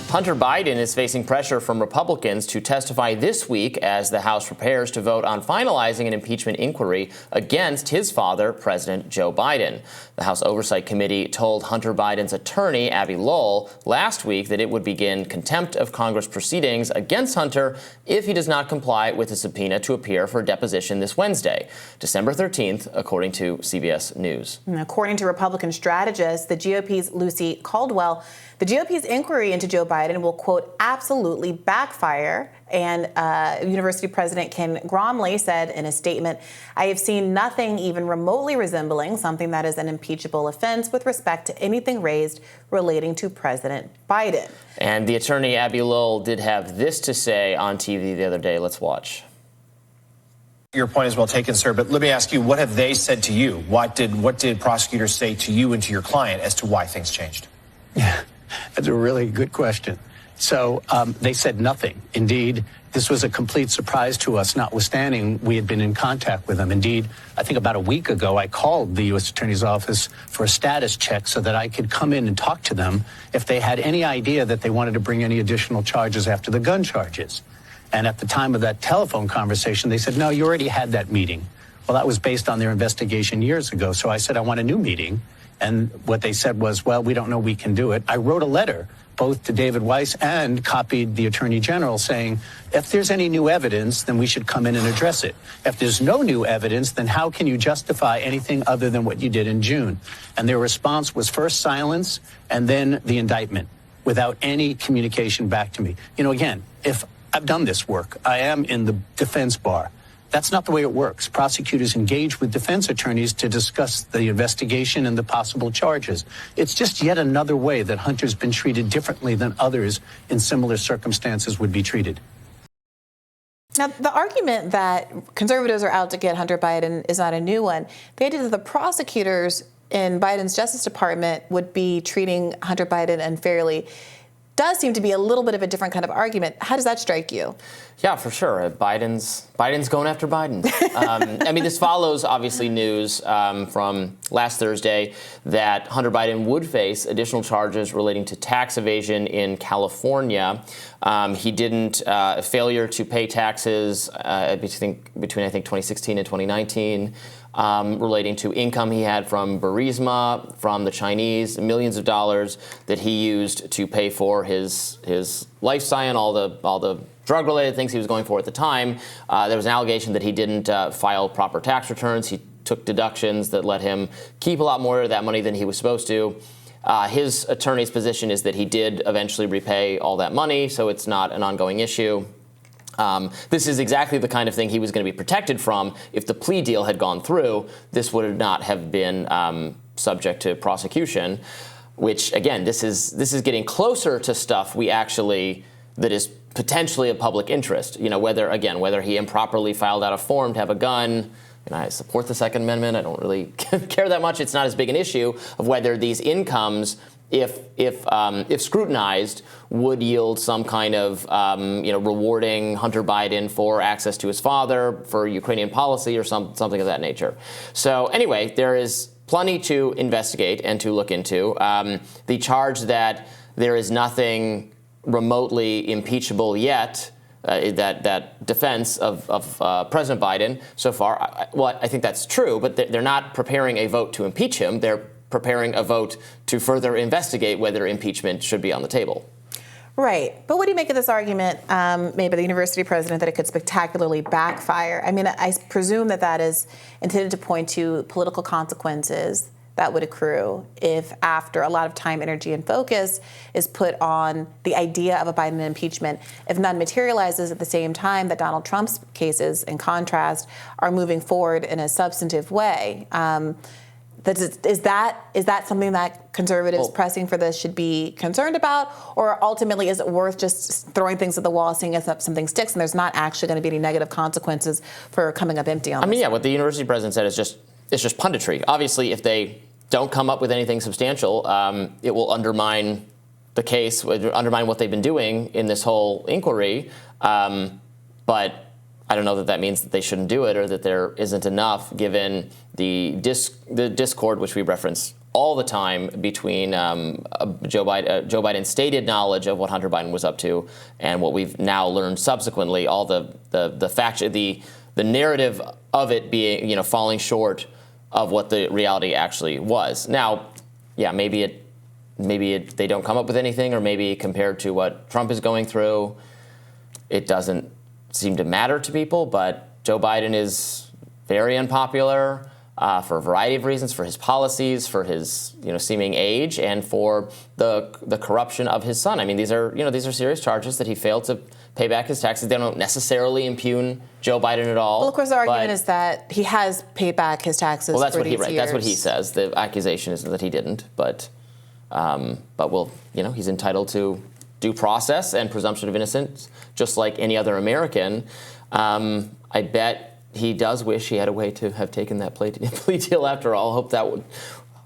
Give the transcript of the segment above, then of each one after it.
Hunter Biden is facing pressure from Republicans to testify this week as the House prepares to vote on finalizing an impeachment inquiry against his father, President Joe Biden. The House Oversight Committee told Hunter Biden's attorney, Abby Lowell, last week that it would begin contempt of Congress proceedings against Hunter if he does not comply with a subpoena to appear for a deposition this Wednesday, December 13th, according to CBS News. And according to Republican strategist, the GOP's Lucy Caldwell, the GOP's inquiry into Joe Biden will, quote, absolutely backfire. And University President Ken Gromley said in a statement, I have seen nothing even remotely resembling something that is an impeachable offense with respect to anything raised relating to President Biden. And the attorney, Abby Lowell, did have this to say on TV the other day. Let's watch. Your point is well taken, sir, but let me ask you, what have they said to you? What did prosecutors say to you and to your client as to why things changed? Yeah, that's a really good question. So they said nothing. Indeed, this was a complete surprise to us, notwithstanding we had been in contact with them. Indeed, I think about a week ago, I called the U.S. Attorney's Office for a status check so that I could come in and talk to them if they had any idea that they wanted to bring any additional charges after the gun charges. And at the time of that telephone conversation, they said, no, you already had that meeting. Well, that was based on their investigation years ago. So I said, I want a new meeting. And what they said was, well, we don't know we can do it. I wrote a letter both to David Weiss and copied the Attorney General saying, if there's any new evidence, then we should come in and address it. If there's no new evidence, then how can you justify anything other than what you did in June? And their response was first silence and then the indictment without any communication back to me. You know, again, if I've done this work, I am in the defense bar. That's not the way it works. Prosecutors engage with defense attorneys to discuss the investigation and the possible charges. It's just yet another way that Hunter's been treated differently than others in similar circumstances would be treated. Now, the argument that conservatives are out to get Hunter Biden is not a new one. The idea that the prosecutors in Biden's Justice Department would be treating Hunter Biden unfairly does seem to be a little bit of a different kind of argument. How does that strike you? Yeah, for sure. Biden's going after Biden. I mean, this follows, obviously, news from last Thursday that Hunter Biden would face additional charges relating to tax evasion in California. He didn't failure to pay taxes between I think 2016 and 2019. Relating to income he had from Burisma, from the Chinese, millions of dollars that he used to pay for his lifestyle and all the drug-related things he was going for at the time. There was an allegation that he didn't file proper tax returns. He took deductions that let him keep a lot more of that money than he was supposed to. His attorney's position is that he did eventually repay all that money, so it's not an ongoing issue. This is exactly the kind of thing he was going to be protected from if the plea deal had gone through. This would not have been subject to prosecution, which, again, this is getting closer to stuff that is potentially of public interest. You know, whether he improperly filed out a form to have a gun. And I support the Second Amendment. I don't really care that much. It's not as big an issue of whether these incomes, if scrutinized, would yield some kind of rewarding Hunter Biden for access to his father, for Ukrainian policy, or something of that nature. So anyway, there is plenty to investigate and to look into. The charge that there is nothing remotely impeachable yet, that defense of President Biden so far, I think that's true, but they're not preparing a vote to impeach him. They're preparing a vote to further investigate whether impeachment should be on the table. Right. But what do you make of this argument made by the university president that it could spectacularly backfire? I mean, I presume that is intended to point to political consequences that would accrue if, after a lot of time, energy, and focus is put on the idea of a Biden impeachment, if none materializes at the same time that Donald Trump's cases, in contrast, are moving forward in a substantive way. Is that something that conservatives pressing for this should be concerned about? Or ultimately, is it worth just throwing things at the wall, seeing if something sticks, and there's not actually going to be any negative consequences for coming up empty on this? I mean, what the university president said is just punditry. Obviously, if they don't come up with anything substantial, it will undermine the case, undermine what they've been doing in this whole inquiry. But I don't know that means that they shouldn't do it, or that there isn't enough, given the discord, which we reference all the time between Joe Biden's stated knowledge of what Hunter Biden was up to and what we've now learned subsequently, all the narrative of it being, falling short of what the reality actually was. Now, yeah, maybe they don't come up with anything, or maybe compared to what Trump is going through, it doesn't seem to matter to people. But Joe Biden is very unpopular for a variety of reasons, for his policies, for his seeming age, and for the corruption of his son. I mean, these are serious charges that he failed to pay back his taxes. They don't necessarily impugn Joe Biden at all. Well, of course, the argument is that he has paid back his taxes. Well, that's for what these years. That's what he says. The accusation is that he didn't, but he's entitled to due process and presumption of innocence, just like any other American. I bet he does wish he had a way to have taken that plea deal after all.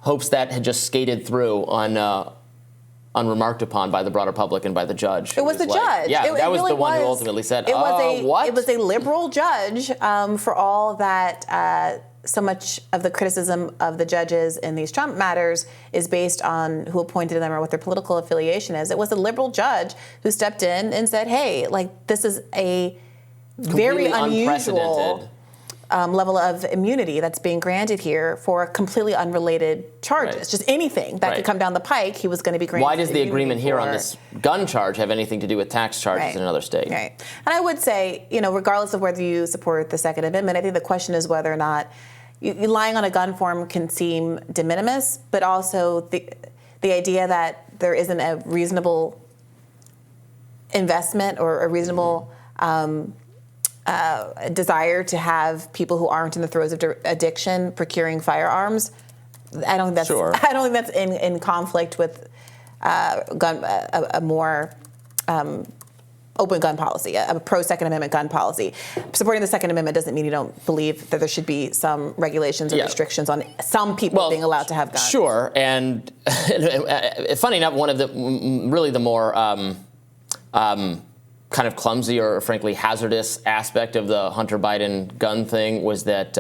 Hopes that had just skated through unremarked upon by the broader public and by the judge. It was the judge. Yeah, that was really the one who ultimately said, what? It was a liberal judge for all that so much of the criticism of the judges in these Trump matters is based on who appointed them or what their political affiliation is. It was a liberal judge who stepped in and said, hey, this is a very unusual level of immunity that's being granted here for completely unrelated charges. Right. Just anything that could come down the pike, he was going to be granted. Why does the agreement here on this gun charge have anything to do with tax charges in another state? Right. And I would say, regardless of whether you support the Second Amendment, I think the question is whether or not lying on a gun form can seem de minimis, but also the idea that there isn't a reasonable investment or a reasonable desire to have people who aren't in the throes of addiction procuring firearms. I don't think that's in conflict with a more open gun policy, a pro-Second Amendment gun policy. Supporting the Second Amendment doesn't mean you don't believe that there should be some regulations or restrictions on some people being allowed to have guns. Sure, and funny enough, one of the more kind of clumsy or frankly hazardous aspect of the Hunter Biden gun thing was that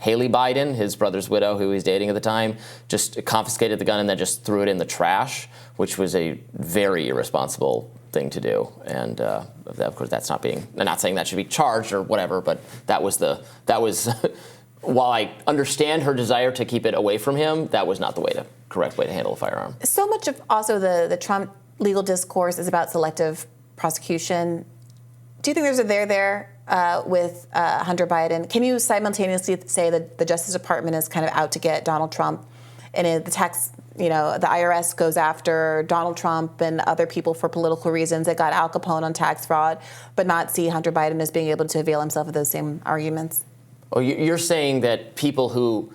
Haley Biden, his brother's widow, who he was dating at the time, just confiscated the gun and then just threw it in the trash, which was a very irresponsible thing to do. And of course, that's I'm not saying that should be charged or whatever, but that was while I understand her desire to keep it away from him, that was not the correct way to handle a firearm. So much of also the Trump legal discourse is about selective prosecution. Do you think there's a there with Hunter Biden? Can you simultaneously say that the Justice Department is kind of out to get Donald Trump, and the IRS goes after Donald Trump and other people for political reasons that got Al Capone on tax fraud, but not see Hunter Biden as being able to avail himself of those same arguments? Oh, you're saying that people who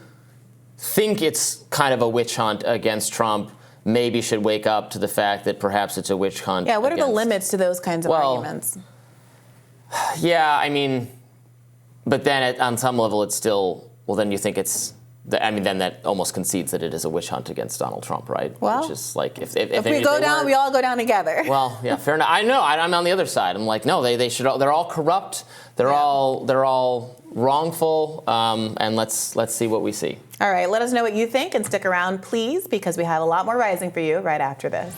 think it's kind of a witch hunt against Trump maybe should wake up to the fact that perhaps it's a witch hunt. Yeah, what are the limits to those kinds of arguments? Yeah, I mean, but then on some level it's still, then you think then that almost concedes that it is a witch hunt against Donald Trump, right? Well, which is like if we go down, we all go down together. Well, yeah, fair enough. I know, I'm on the other side. I'm like, no, they should. They're all corrupt. They're all wrongful. And let's see what we see. All right, let us know what you think and stick around, please, because we have a lot more rising for you right after this.